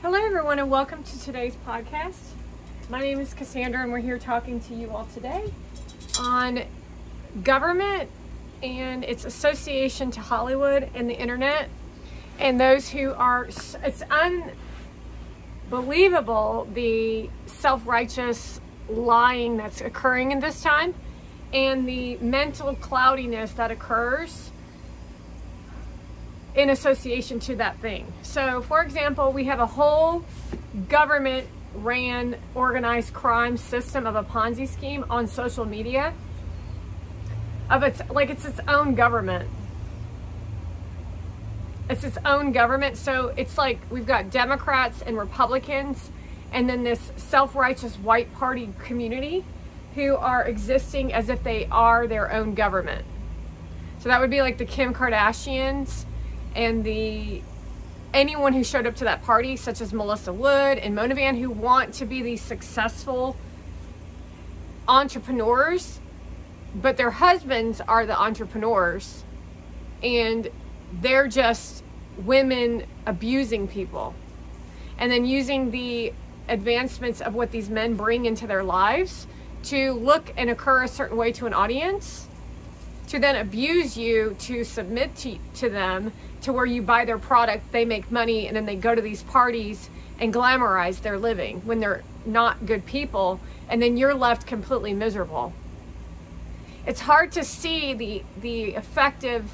Hello everyone and welcome to today's podcast. My name is Cassandra and we're here talking to you all today on government and its association to Hollywood and the internet and those who are, it's unbelievable the self-righteous lying that's occurring in this time and the mental cloudiness that occurs in association to that thing. So for example, we have a whole government ran organized crime system of a Ponzi scheme on social media of it's its own government. It's its own government. So it's like we've got Democrats and Republicans and then this self-righteous white party community who are existing as if they are their own government. So that would be like the Kim Kardashians and anyone who showed up to that party, such as Melissa Wood and Mona Van, who want to be these successful entrepreneurs, but their husbands are the entrepreneurs and they're just women abusing people and then using the advancements of what these men bring into their lives to look and occur a certain way to an audience, to then abuse you, to submit to them, to where you buy their product, they make money, and then they go to these parties and glamorize their living when they're not good people, and then you're left completely miserable. It's hard to see the effective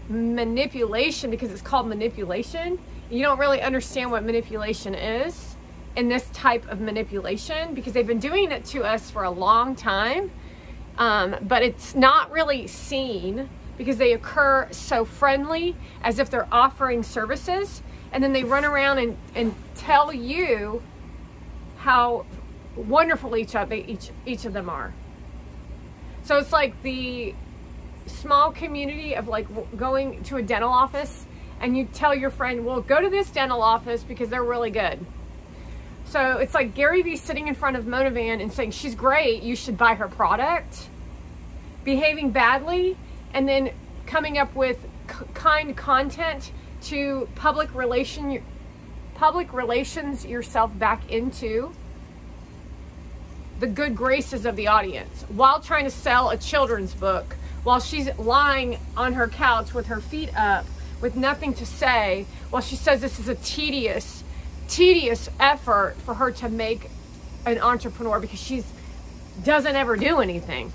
manipulation because it's called manipulation. You don't really understand what manipulation is in this type of manipulation because they've been doing it to us for a long time. But it's not really seen because they occur so friendly as if they're offering services, and then they run around and tell you how wonderful each of them are. So it's like the small community of like going to a dental office and you tell your friend, well, go to this dental office because they're really good. So it's like Gary Vee sitting in front of Mona Van and saying, she's great, you should buy her product, behaving badly, and then coming up with kind content to public relations yourself back into the good graces of the audience while trying to sell a children's book while she's lying on her couch with her feet up with nothing to say while she says this is a tedious effort for her to make an entrepreneur because she doesn't ever do anything.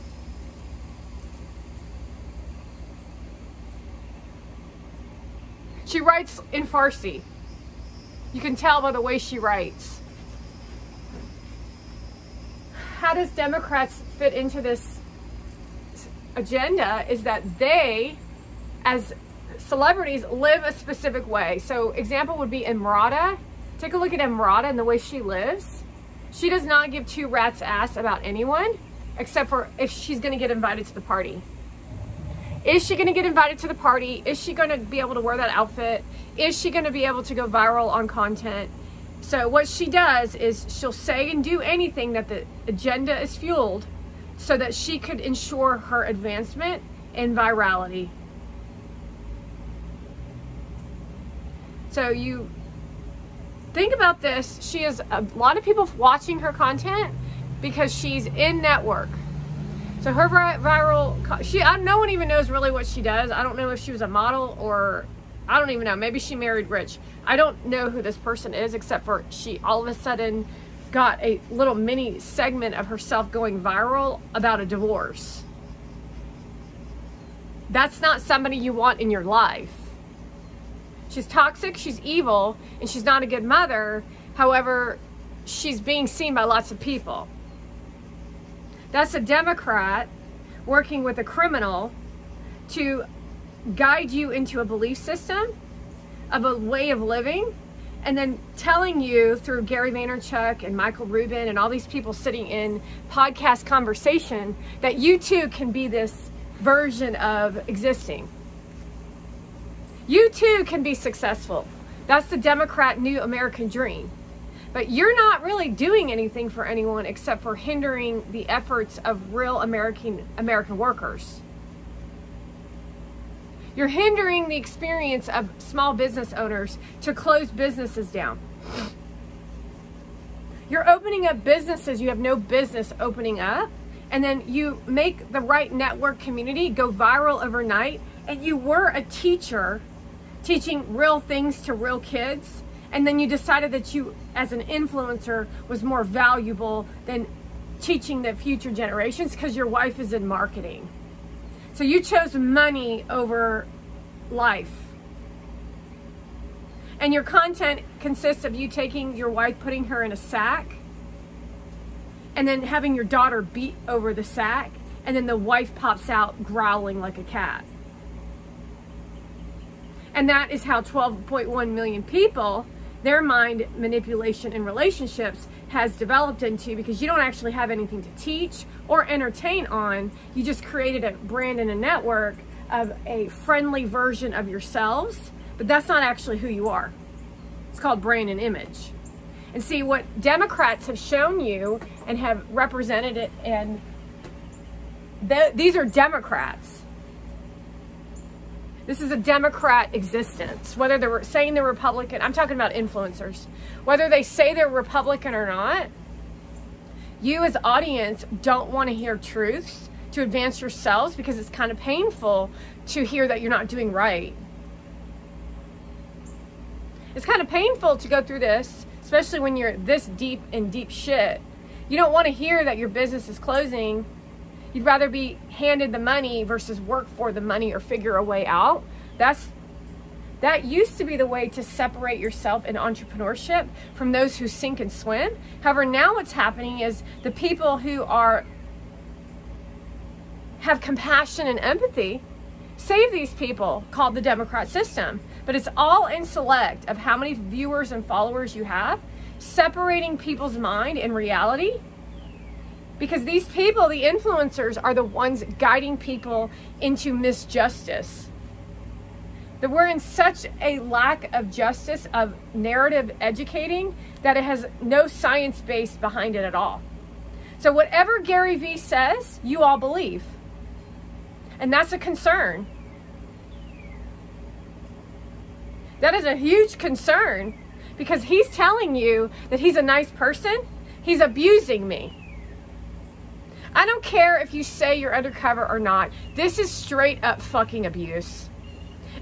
She writes in Farsi. You can tell by the way she writes. How does Democrats fit into this agenda is that they, as celebrities, live a specific way. So example would be Emrata. Take a look at Emrata and the way she lives. She does not give two rats' ass about anyone except for if she's going to get invited to the party. Is she going to get invited to the party? Is she going to be able to wear that outfit? Is she going to be able to go viral on content? So what she does is she'll say and do anything that the agenda is fueled so that she could ensure her advancement and virality. So you think about this. She has a lot of people watching her content because she's in network. So her viral, no one even knows really what she does. I don't know if she was a model or, I don't even know. Maybe she married rich. I don't know who this person is except for she all of a sudden got a little mini segment of herself going viral about a divorce. That's not somebody you want in your life. She's toxic, she's evil, and she's not a good mother. However, she's being seen by lots of people. That's a Democrat working with a criminal to guide you into a belief system of a way of living and then telling you through Gary Vaynerchuk and Michael Rubin and all these people sitting in podcast conversation that you too can be this version of existing. You too can be successful. That's the Democrat new American dream. But you're not really doing anything for anyone except for hindering the efforts of real American workers. You're hindering the experience of small business owners to close businesses down. You're opening up businesses you have no business opening up, and then you make the right network community go viral overnight, and you were a teacher teaching real things to real kids, and then you decided that you, as an influencer, was more valuable than teaching the future generations because your wife is in marketing. So you chose money over life. And your content consists of you taking your wife, putting her in a sack, and then having your daughter beat over the sack, and then the wife pops out growling like a cat. And that is how 12.1 million people, their mind manipulation in relationships has developed into, because you don't actually have anything to teach or entertain on. You just created a brand and a network of a friendly version of yourselves, but that's not actually who you are. It's called brand and image. And see, what Democrats have shown you and have represented it, and these are Democrats. This is a Democrat existence. Whether they're saying they're Republican, I'm talking about influencers. Whether they say they're Republican or not, you as audience don't want to hear truths to advance yourselves, because it's kind of painful to hear that you're not doing right. It's kind of painful to go through this, especially when you're this deep in deep shit. You don't want to hear that your business is closing. You'd rather be handed the money versus work for the money or figure a way out. That used to be the way to separate yourself in entrepreneurship from those who sink and swim. However, now what's happening is the people who have compassion and empathy save these people, called the Democrat system. But it's all in select of how many viewers and followers you have, separating people's mind and reality. Because these people, the influencers, are the ones guiding people into misjustice. That we're in such a lack of justice, of narrative educating, that it has no science base behind it at all. So whatever Gary Vee says, you all believe. And that's a concern. That is a huge concern, because he's telling you that he's a nice person. He's abusing me. I don't care if you say you're undercover or not. This is straight up fucking abuse.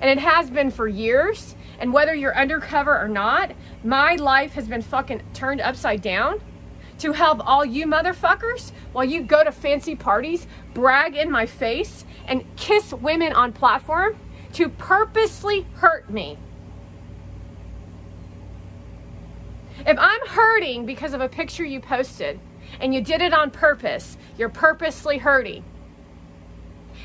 And it has been for years. And whether you're undercover or not, my life has been fucking turned upside down to help all you motherfuckers while you go to fancy parties, brag in my face, and kiss women on platform to purposely hurt me. If I'm hurting because of a picture you posted, and you did it on purpose, you're purposely hurting,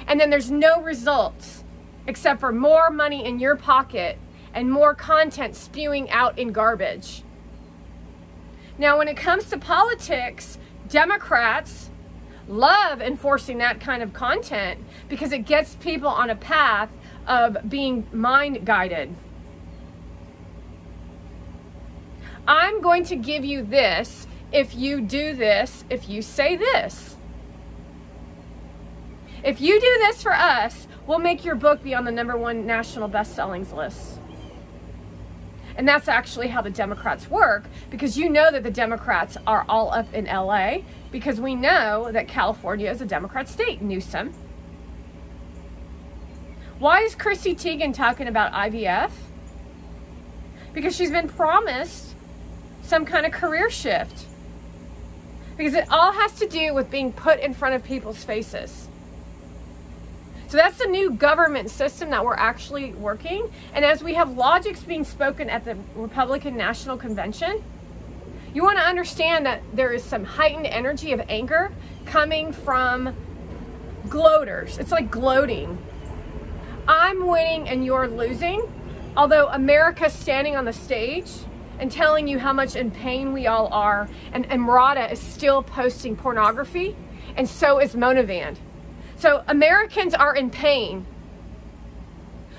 and then there's no results except for more money in your pocket and more content spewing out in garbage. Now, when it comes to politics, Democrats love enforcing that kind of content because it gets people on a path of being mind guided. I'm going to give you this if you do this, if you say this. If you do this for us, we'll make your book be on the #1 national bestsellings list. And that's actually how the Democrats work, because you know that the Democrats are all up in LA, because we know that California is a Democrat state, Newsom. Why is Chrissy Teigen talking about IVF? Because she's been promised some kind of career shift. Because it all has to do with being put in front of people's faces. So that's the new government system that we're actually working. And as we have logics being spoken at the Republican National Convention, you want to understand that there is some heightened energy of anger coming from gloaters. It's like gloating. I'm winning and you're losing. Although America's standing on the stage and telling you how much in pain we all are, and Murata is still posting pornography, and so is Monavand. So Americans are in pain.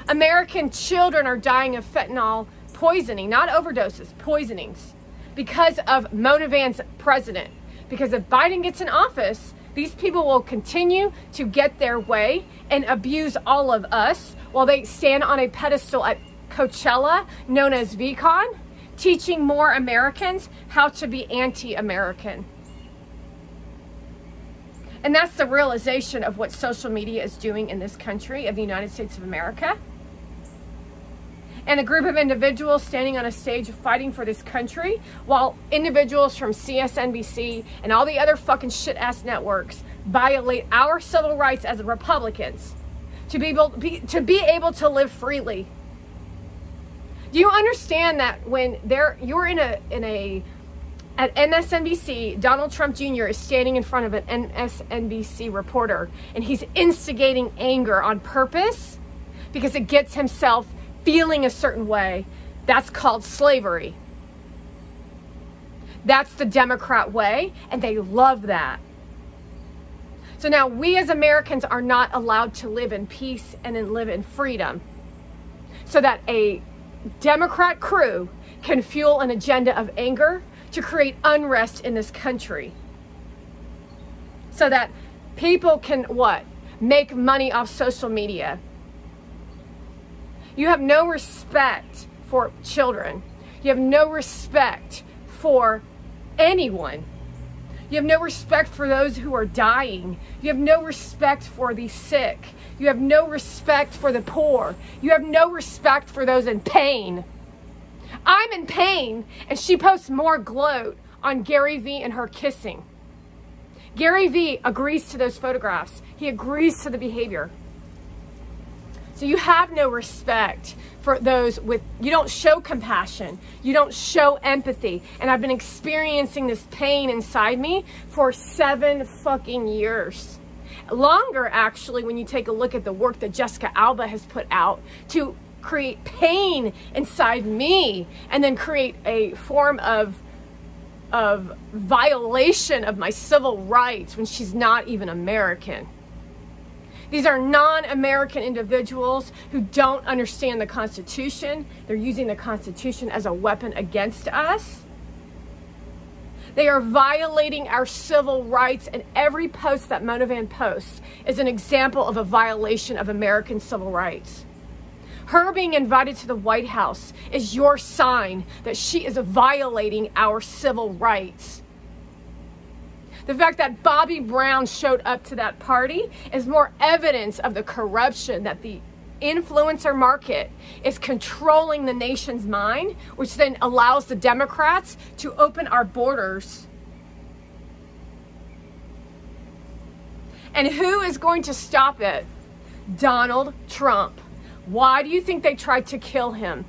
American children are dying of fentanyl poisoning, not overdoses, poisonings, because of Monavand's president. Because if Biden gets in office, These people will continue to get their way and abuse all of us while they stand on a pedestal at Coachella, known as VCon, teaching more Americans how to be anti-American. And that's the realization of what social media is doing in this country of the United States of America. And a group of individuals standing on a stage fighting for this country, while individuals from CSNBC and all the other fucking shit-ass networks violate our civil rights as Republicans to be able to live freely. Do you understand that when you're at MSNBC, Donald Trump Jr. is standing in front of an MSNBC reporter and he's instigating anger on purpose because it gets himself feeling a certain way? That's called slavery. That's the Democrat way, and they love that. So now we as Americans are not allowed to live in peace and live in freedom, so that a Democrat crew can fuel an agenda of anger to create unrest in this country, so that people can what? Make money off social media. You have no respect for children. You have no respect for anyone. You have no respect for those who are dying. You have no respect for the sick. You have no respect for the poor. You have no respect for those in pain. I'm in pain, and she posts more gloat on Gary Vee and her kissing. Gary Vee agrees to those photographs. He agrees to the behavior. So you have no respect for those you don't show compassion. You don't show empathy. And I've been experiencing this pain inside me for 7 fucking years. Longer, actually, when you take a look at the work that Jessica Alba has put out to create pain inside me and then create a form of violation of my civil rights when she's not even American. These are non-American individuals who don't understand the Constitution. They're using the Constitution as a weapon against us. They are violating our civil rights, and every post that Mona Van posts is an example of a violation of American civil rights. Her being invited to the White House is your sign that she is violating our civil rights. The fact that Bobby Brown showed up to that party is more evidence of the corruption that the influencer market is controlling the nation's mind, which then allows the Democrats to open our borders. And who is going to stop it? Donald Trump. Why do you think they tried to kill him?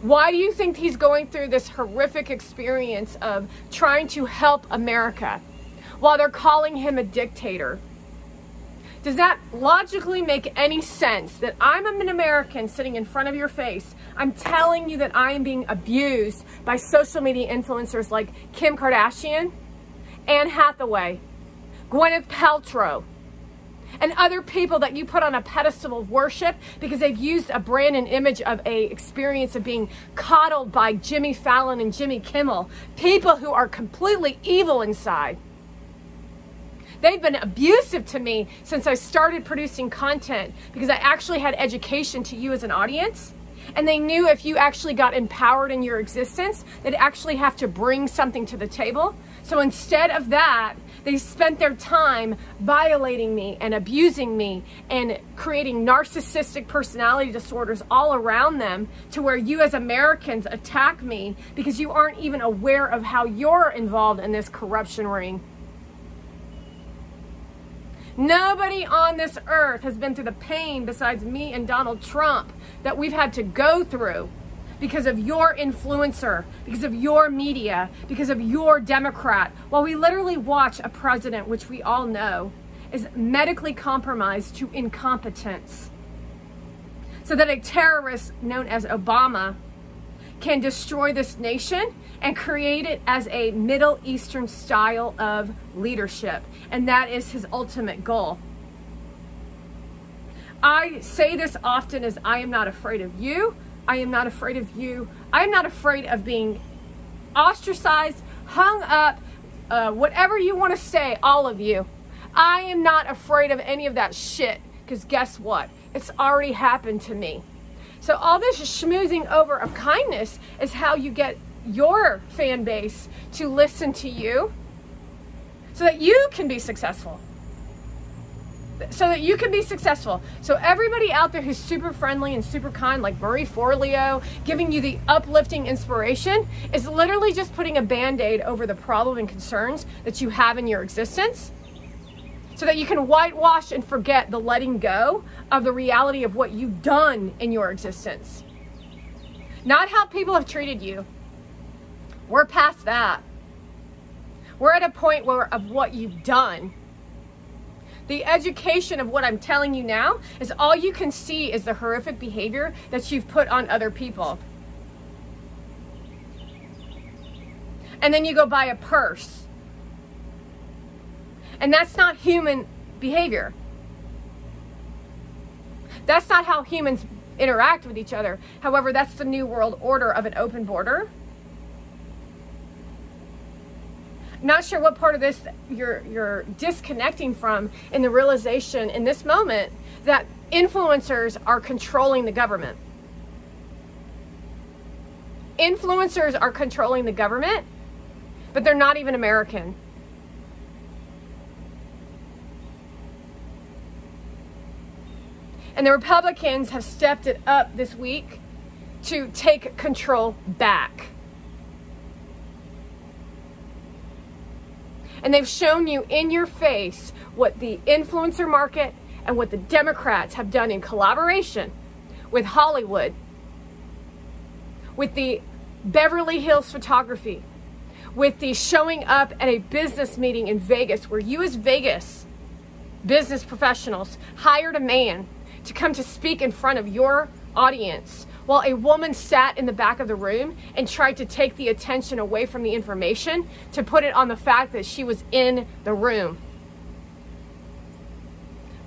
Why do you think he's going through this horrific experience of trying to help America while they're calling him a dictator? Does that logically make any sense that I'm an American sitting in front of your face? I'm telling you that I am being abused by social media influencers like Kim Kardashian, Anne Hathaway, Gwyneth Paltrow, and other people that you put on a pedestal of worship because they've used a brand and image of a experience of being coddled by Jimmy Fallon and Jimmy Kimmel, people who are completely evil inside. They've been abusive to me since I started producing content because I actually had education to you as an audience. And they knew if you actually got empowered in your existence, they'd actually have to bring something to the table. So instead of that, they spent their time violating me and abusing me and creating narcissistic personality disorders all around them to where you as Americans attack me because you aren't even aware of how you're involved in this corruption ring. Nobody on this earth has been through the pain besides me and Donald Trump that we've had to go through because of your influencer, because of your media, because of your Democrat, while we literally watch a president, which we all know is medically compromised to incompetence, so that a terrorist known as Obama can destroy this nation and create it as a Middle Eastern style of leadership. And that is his ultimate goal. I say this often as I am not afraid of you. I am not afraid of you. I am not afraid of being ostracized, hung up, whatever you want to say, all of you. I am not afraid of any of that shit, because guess what? It's already happened to me. So all this schmoozing over of kindness is how you get your fan base to listen to you so that you can be successful. So everybody out there who's super friendly and super kind, like Marie Forleo, giving you the uplifting inspiration, is literally just putting a Band-Aid over the problem and concerns that you have in your existence, so that you can whitewash and forget the letting go of the reality of what you've done in your existence. Not how people have treated you. We're past that. We're at a point of what you've done. The education of what I'm telling you now is all you can see is the horrific behavior that you've put on other people. And then you go buy a purse. And that's not human behavior. That's not how humans interact with each other. However, that's the new world order of an open border. Not sure what part of this you're disconnecting from in the realization in this moment that influencers are controlling the government. Influencers are controlling the government, but they're not even American. And the Republicans have stepped it up this week to take control back. And they've shown you in your face what the influencer market and what the Democrats have done in collaboration with Hollywood, with the Beverly Hills photography, with the showing up at a business meeting in Vegas, where you as Vegas business professionals hired a man to come to speak in front of your audience, while a woman sat in the back of the room and tried to take the attention away from the information to put it on the fact that she was in the room.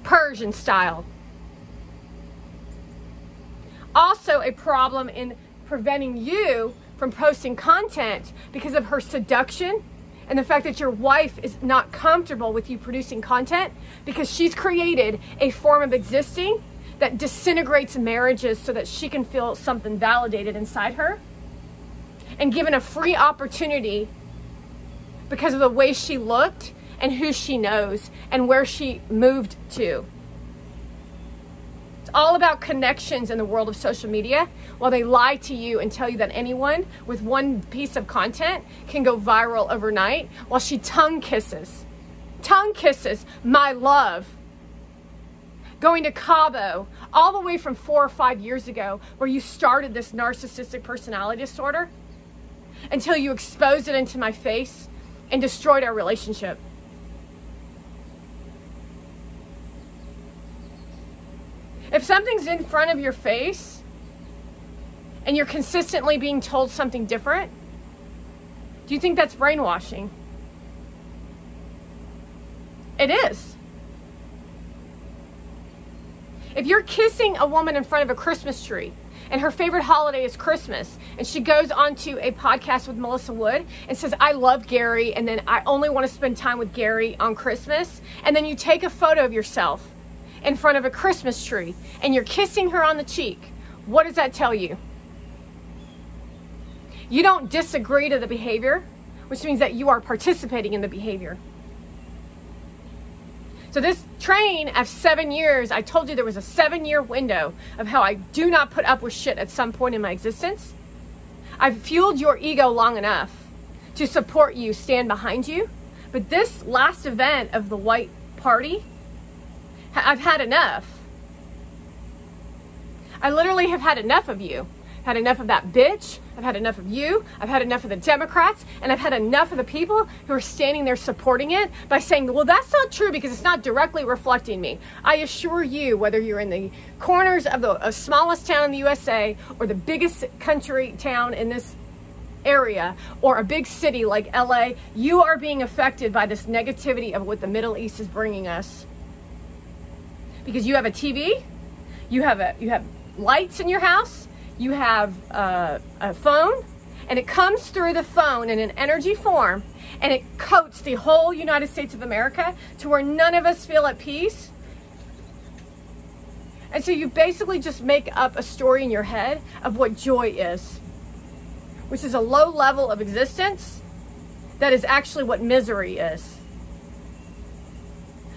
Persian style. Also a problem in preventing you from posting content because of her seduction and the fact that your wife is not comfortable with you producing content because she's created a form of existing that disintegrates marriages so that she can feel something validated inside her, and given a free opportunity because of the way she looked and who she knows and where she moved to. It's all about connections in the world of social media, while they lie to you and tell you that anyone with one piece of content can go viral overnight, while she tongue kisses my love, going to Cabo all the way from 4 or 5 years ago, where you started this narcissistic personality disorder, until you exposed it into my face and destroyed our relationship. If something's in front of your face and you're consistently being told something different, do you think that's brainwashing? It is. If you're kissing a woman in front of a Christmas tree and her favorite holiday is Christmas, and she goes onto a podcast with Melissa Wood and says, I love Gary, and then I only want to spend time with Gary on Christmas, and then you take a photo of yourself in front of a Christmas tree and you're kissing her on the cheek, what does that tell you? You don't disagree to the behavior, which means that you are participating in the behavior. So this train of 7 years, I told you there was a 7-year window of how I do not put up with shit at some point in my existence. I've fueled your ego long enough to support you, stand behind you. But this last event of the white party, I've had enough. I literally have had enough of you. I've had enough of that bitch. I've had enough of you. I've had enough of the Democrats. And I've had enough of the people who are standing there supporting it by saying, well, that's not true because it's not directly reflecting me. I assure you, whether you're in the corners of the smallest town in the USA or the biggest country town in this area or a big city like LA, you are being affected by this negativity of what the Middle East is bringing us. Because you have a TV, you have lights in your house, you have a phone, and it comes through the phone in an energy form, and it coats the whole United States of America to where none of us feel at peace. And so you basically just make up a story in your head of what joy is, which is a low level of existence that is actually what misery is.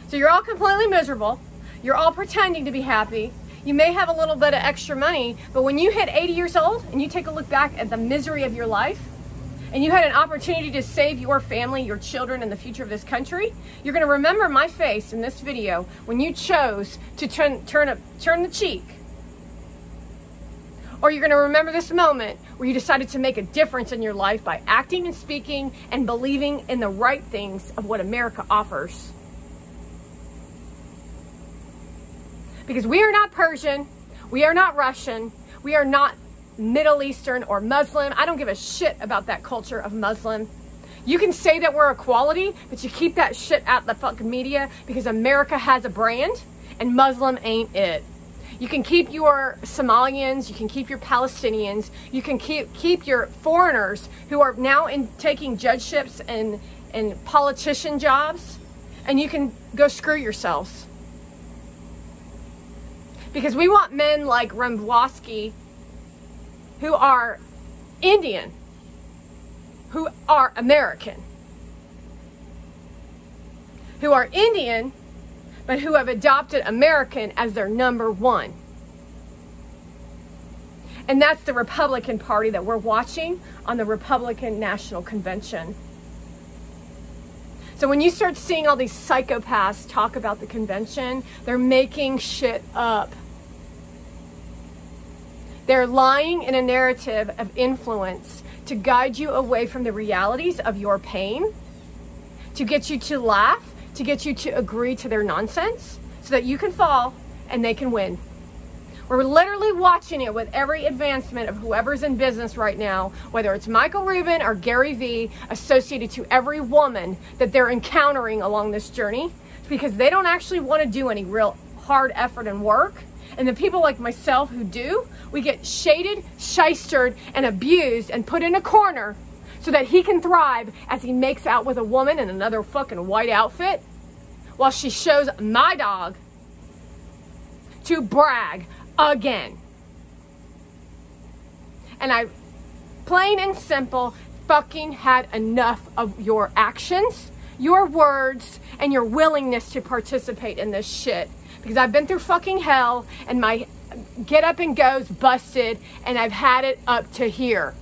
So you're all completely miserable. You're all pretending to be happy. You may have a little bit of extra money, but when you hit 80 years old and you take a look back at the misery of your life, and you had an opportunity to save your family, your children, and the future of this country, you're going to remember my face in this video when you chose to turn the cheek. Or you're going to remember this moment where you decided to make a difference in your life by acting and speaking and believing in the right things of what America offers. Because we are not Persian, we are not Russian, we are not Middle Eastern or Muslim. I don't give a shit about that culture of Muslim. You can say that we're equality, but you keep that shit out the fucking media, because America has a brand and Muslim ain't it. You can keep your Somalians, you can keep your Palestinians, you can keep your foreigners who are now taking judgeships and politician jobs, and you can go screw yourselves. Because we want men like Rembwowski, who are Indian, who are American, who are Indian, but who have adopted American as their number one. And that's the Republican Party that we're watching on the Republican National Convention. So when you start seeing all these psychopaths talk about the convention, they're making shit up. They're lying in a narrative of influence to guide you away from the realities of your pain, to get you to laugh, to get you to agree to their nonsense, so that you can fall and they can win. We're literally watching it with every advancement of whoever's in business right now, whether it's Michael Rubin or Gary Vee, associated to every woman that they're encountering along this journey, because they don't actually want to do any real hard effort and work. And the people like myself who do, we get shaded, shystered, and abused and put in a corner so that he can thrive as he makes out with a woman in another fucking white outfit while she shows my dog to brag again. And I, plain and simple, fucking had enough of your actions, your words, and your willingness to participate in this shit. Because I've been through fucking hell, and my get up and go's busted, and I've had it up to here.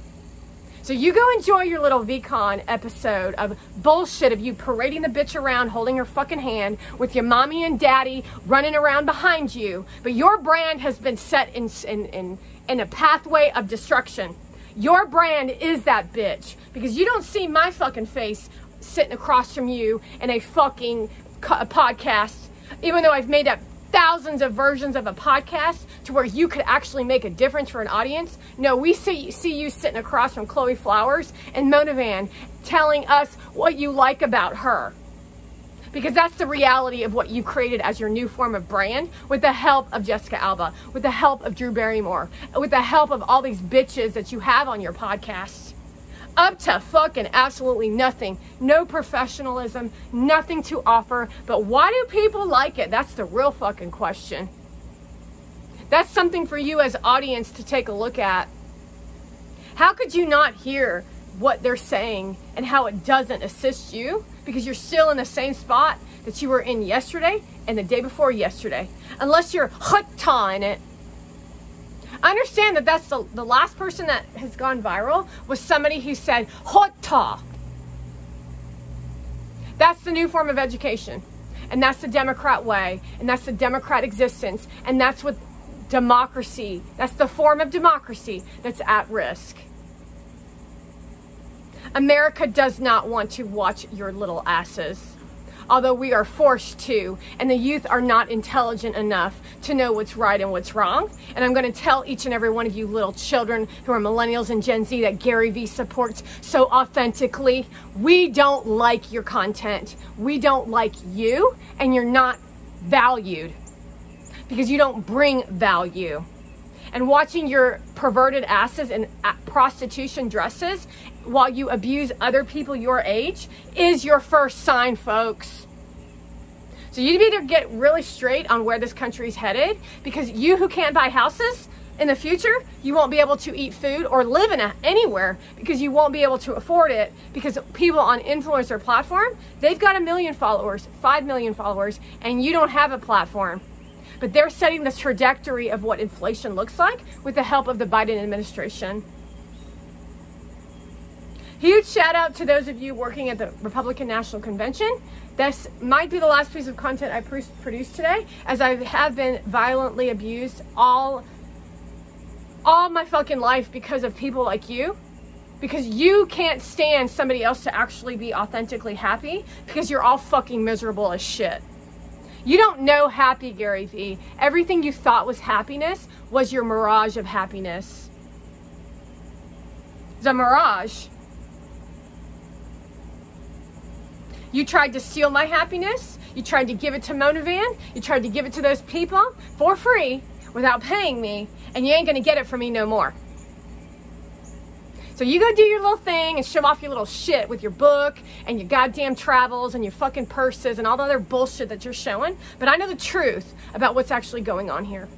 So you go enjoy your little VCon episode of bullshit of you parading the bitch around, holding her fucking hand, with your mommy and daddy running around behind you. But your brand has been set in a pathway of destruction. Your brand is that bitch. Because you don't see my fucking face sitting across from you in a fucking podcast, even though I've made up thousands of versions of a podcast to where you could actually make a difference for an audience. No, we see you sitting across from Chloe Flowers and Mona Van telling us what you like about her. Because that's the reality of what you created as your new form of brand, with the help of Jessica Alba, with the help of Drew Barrymore, with the help of all these bitches that you have on your podcast. Up to fucking absolutely nothing. No professionalism, nothing to offer. But why do people like it? That's the real fucking question. That's something for you as audience to take a look at. How could you not hear what they're saying and how it doesn't assist you? Because you're still in the same spot that you were in yesterday and the day before yesterday. Unless you're hooked in it. I understand that that's the last person that has gone viral was somebody who said, Hotta. That's the new form of education. And that's the Democrat way. And that's the Democrat existence. And that's what democracy, that's the form of democracy that's at risk. America does not want to watch your little asses. Although we are forced to, and the youth are not intelligent enough to know what's right and what's wrong. And I'm going to tell each and every one of you little children who are millennials and Gen Z that Gary Vee supports so authentically, we don't like your content. We don't like you, and you're not valued because you don't bring value. and watching your perverted asses in prostitution dresses while you abuse other people your age is your first sign, folks. So you either get really straight on where this country's headed, because you who can't buy houses, in the future, you won't be able to eat food or live in anywhere because you won't be able to afford it, because people on influencer platform, they've got 1 million followers, 5 million followers, and you don't have a platform. But they're setting the trajectory of what inflation looks like with the help of the Biden administration. Huge shout out to those of you working at the Republican National Convention. This might be the last piece of content I produced today, as I have been violently abused all my fucking life because of people like you. Because you can't stand somebody else to actually be authentically happy, because you're all fucking miserable as shit. You don't know happy, Gary Vee. Everything you thought was happiness was your mirage of happiness. It's a mirage. You tried to steal my happiness. You tried to give it to Mona Van. You tried to give it to those people for free without paying me, and you ain't gonna get it from me no more. So you go do your little thing and show off your little shit with your book and your goddamn travels and your fucking purses and all the other bullshit that you're showing. But I know the truth about what's actually going on here.